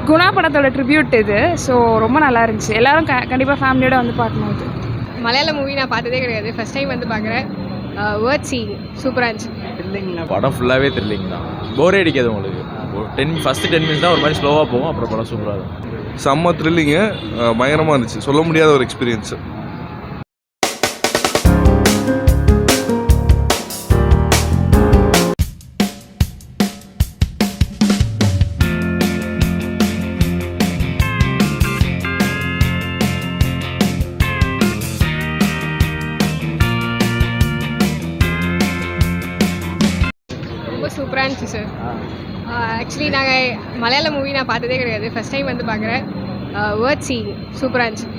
குணா படத்தோட ட்ரிபியூட் இது. ஸோ ரொம்ப நல்லா இருந்துச்சு. எல்லாரும் கண்டிப்பாக ஃபேமிலியோட வந்து பார்க்கணும். இது மலையாள மூவி நான் பார்த்ததே கிடையாது, ஃபர்ஸ்ட் டைம் வந்து பார்க்குறேன். வேர்ட் சி சூப்பராக இருந்துச்சு. படம் ஃபுல்லாகவே த்ரில்லிங் தான், போரே அடிக்காது உங்களுக்கு. ஃபஸ்ட்டு 10 மினிட்ஸ் தான் ஒரு மாதிரி ஸ்லோவாக போகும், அப்புறம் படம் சூப்பராக இருக்கும். செம்ம த்ரில்லிங்கு, பயங்கரமாக இருந்துச்சு, சொல்ல முடியாத ஒரு எக்ஸ்பீரியன்ஸு. ரொம்ப சூப்பராக இருந்துச்சு சார். ஆக்சுவலி நாங்கள் மலையாள மூவி நான் பார்த்ததே கிடையாது, ஃபர்ஸ்ட் டைம் வந்து பார்க்குறேன். வேர்ட் சி சூப்பராக இருந்துச்சு.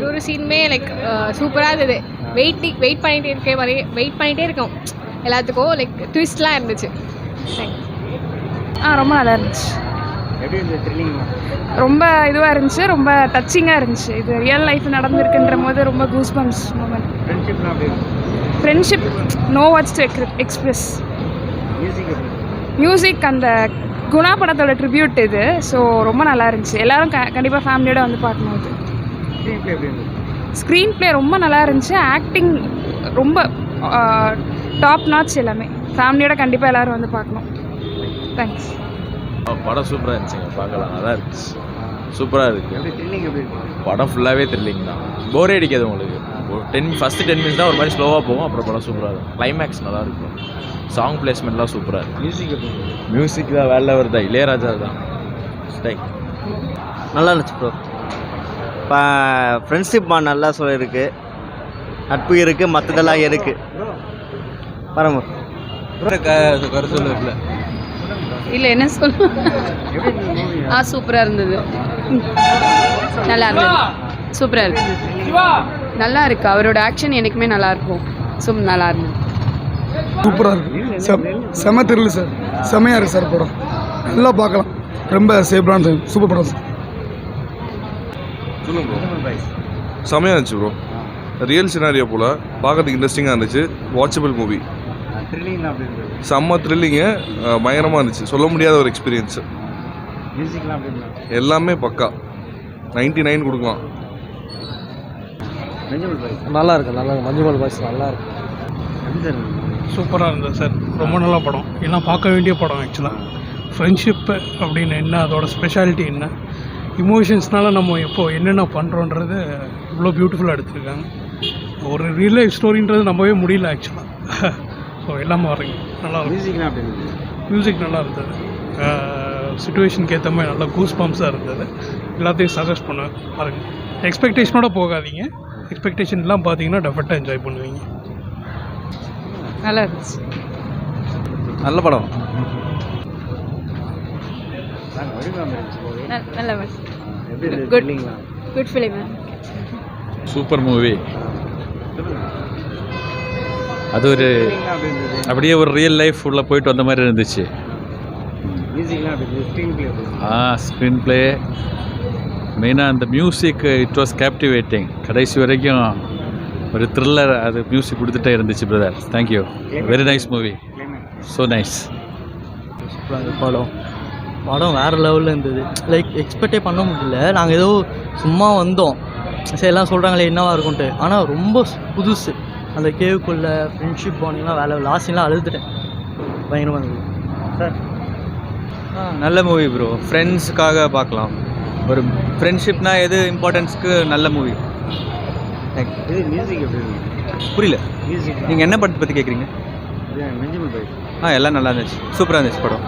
ஒரு சீனுமே லைக் சூப்பராக இருந்தது. வெயிட் பண்ணிகிட்டே இருக்கோம் எல்லாத்துக்கும், லைக் ட்விஸ்ட்லாம் இருந்துச்சு. ரொம்ப நல்லா இருந்துச்சு. ரொம்ப இதுவாக இருந்துச்சு, ரொம்ப டச்சிங்காக இருந்துச்சு. இது ரியல் லைஃப் நடந்திருக்குன்ற போது ரொம்ப goose bumps moment. Friendship no words to express. Music அந்த குணா படத்தோட ட்ரிபியூட் இது. ஸோ ரொம்ப நல்லா இருந்துச்சு. எல்லாரும் கண்டிப்பாக ஃபேமிலியோட வந்து பார்க்கணும். இது ஸ்க்ரீன் ப்ளே ரொம்ப நல்லா இருந்துச்சு. ஆக்டிங் ரொம்ப டாப் நாட்ச். எல்லாமே ஃபேமிலியோட கண்டிப்பாக எல்லோரும் வந்து பார்க்கணும். தேங்க்ஸ். படம் சூப்பராக இருந்துச்சுங்க, பார்க்கலாம், நல்லா இருந்துச்சு, சூப்பராக இருக்குது. படம் ஃபுல்லாகவே த்ரில்லிங் தான், போரே அடிக்காது உங்களுக்கு. ஃபஸ்ட்டு 10 மினிட்ஸ் தான் ஒரு மாதிரி ஸ்லோவாக போகும், அப்புறம் படம் சூப்பராக இருக்கும். கிளைமேக்ஸ் நல்லா இருக்கும், சாங் பிளேஸ்மெண்ட்லாம் சூப்பராக இருக்கும். மியூசிக் தான் வேலை வருதா, இளையராஜா தான். நல்லா இருந்துச்சு ப்ரோ. இப்போ ஃப்ரெண்ட்ஷிப் நல்லா சொல்லியிருக்கு, நட்பு இருக்குது, மற்றதெல்லாம் இருக்குது. பரம கருத்து இல்லை இல்லை என்ன சொல்ல. சூப்பராக இருந்தது, நல்லா இருந்தது, சூப்பராக இருக்கு, நல்லா இருக்கு. அவரோட ஆக்ஷன் எனக்குமே நல்லா இருக்கும். நல்லா இருந்தது, சூப்பராக இருக்குது. செம தெரியல சார், செமையாக இருக்குது சார் படம். நல்லா பார்க்கலாம், ரொம்ப சேஃபான சூப்பர் படம் சார். சொல்லுங்க ப்ரோ. செமையாக இருந்துச்சு ப்ரோ, ரியல் சினாரியோ போல் பார்க்கறதுக்கு இன்ட்ரெஸ்டிங்காக இருந்துச்சு. வாட்சபிள் மூவி, செம்ம த்ரில்லிங்கு, பயங்கரமாக இருந்துச்சு, சொல்ல முடியாத ஒரு எக்ஸ்பீரியன்ஸு. எல்லாமே பக்கா 99 கொடுக்கலாம். நல்லா இருக்கு, நல்லா இருக்கு. மஞ்சுமல் பாய்ஸ் நல்லா இருக்கு, சூப்பராக இருந்தது சார். ரொம்ப நல்ல படம், எல்லாம் பார்க்க வேண்டிய படம். ஆக்சுவலாக ஃப்ரெண்ட்ஷிப்பு அப்படின்னு என்ன, அதோட ஸ்பெஷாலிட்டி என்ன, இமோஷன்ஸ்னால நம்ம இப்போது என்னென்ன பண்ணுறோன்றது இவ்வளோ பியூட்டிஃபுல்லாக எடுத்துருக்காங்க. ஒரு ரியல் லைஃப் ஸ்டோரின்றது நம்பவே முடியல ஆக்சுவலாக. ஸோ எல்லாமே வரீங்க, நல்லா இருக்கும். மியூசிக் நல்லா இருந்தது, சுச்சுவேஷனுக்கு ஏற்ற மாதிரி நல்லா கூஸ் பம்ப்ஸாக இருந்தது. எல்லாத்தையும் சஜஸ்ட் பண்ணுவேன், பாருங்கள். எக்ஸ்பெக்டேஷனோட போகாதீங்க, எக்ஸ்பெக்டேஷன்லாம் பார்த்தீங்கன்னா டெஃபினட்டாக என்ஜாய் பண்ணுவீங்க. நல்லா இருந்துச்சு, நல்ல படம். நல்ல குட் ஃபிலிம், சூப்பர் மூவி. அது ஒரு அப்படியே ஒரு ரியல் லைஃப் உள்ள போயிட்டு வந்த மாதிரி இருந்துச்சு. ஸ்க்ரீன் பிளே மெயினாக அந்த மியூசிக், இட் வாஸ் கேப்டிவேட்டிங். கடைசி வரைக்கும் ஒரு த்ரில்லர், அது மியூசிக் கொடுத்துட்டே இருந்துச்சு brother. Thank you, very nice movie, so nice. படம் வேறு லெவலில் இருந்தது. லைக் எக்ஸ்பெக்டே பண்ண முடியல. நாங்கள் ஏதோ சும்மா வந்தோம், சரி எல்லாம் சொல்கிறாங்களே என்னவா இருக்கும்ன்ட்டு. ஆனால் ரொம்ப புதுசு. அந்த கேவுக்குள்ளே ஃப்ரெண்ட்ஷிப் போனீங்கன்னா வேலை லாஸ்ட்லாம் அழுதுட்டேன், பயங்கரமாக இருந்தது சார். நல்ல மூவி ப்ரோ, ஃப்ரெண்ட்ஸுக்காக பார்க்கலாம். ஒரு ஃப்ரெண்ட்ஷிப்னா எது இம்பார்ட்டன்ஸ்க்கு நல்ல மூவி. புரியல, நீங்கள் என்ன படத்தை பற்றி கேட்குறீங்க? எல்லாம் நல்லா இருந்துச்சு, சூப்பராக இருந்துச்சு படம்.